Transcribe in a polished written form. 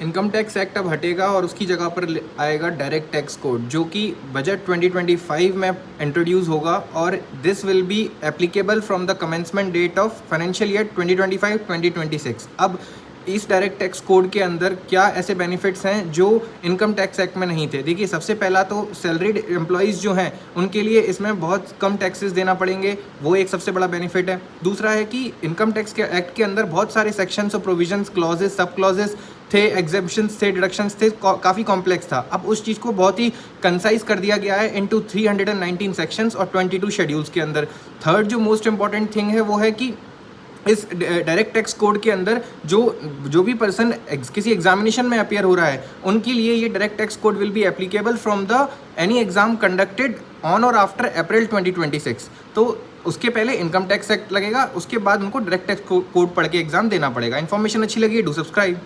Income tax act अब हटेगा और उसकी जगह पर आएगा डायरेक्ट टैक्स कोड, जो कि बजट 2025 में इंट्रोड्यूस होगा और this will be applicable from the commencement date of financial year 2025-2026। अब इस डायरेक्ट टैक्स कोड के अंदर क्या ऐसे बेनिफिट्स हैं जो इनकम टैक्स एक्ट में नहीं थे। देखिए, सबसे पहला तो सैलरीड एम्प्लॉयज़ जो हैं उनके लिए इसमें बहुत कम टैक्सेस देना पड़ेंगे, वो एक सबसे बड़ा बेनिफिट है। दूसरा है कि इनकम टैक्स के एक्ट के अंदर बहुत सारे सेक्शंस और प्रोविजंस, क्लॉजेस, सब क्लॉजेस थे, एग्जेम्पशंस थे, डिडक्शंस थे, काफ़ी कॉम्प्लेक्स था। अब उस चीज़ को बहुत ही कंसाइज कर दिया गया है इनटू 319 सेक्शंस और 22 शेड्यूल्स के अंदर। थर्ड जो मोस्ट इंपॉर्टेंट थिंग है वो है कि इस डायरेक्ट टैक्स कोड के अंदर जो भी पर्सन किसी एग्जामिनेशन में अपियर हो रहा है उनके लिए ये direct tax code will be applicable from the any exam conducted on और आफ्टर अप्रैल 2026। तो उसके पहले इनकम टैक्स एक्ट लगेगा, उसके बाद उनको डायरेक्ट टैक्स कोड पढ़ के एग्जाम देना पड़ेगा। इन्फॉर्मेशन अच्छी लगी, डू सब्सक्राइब।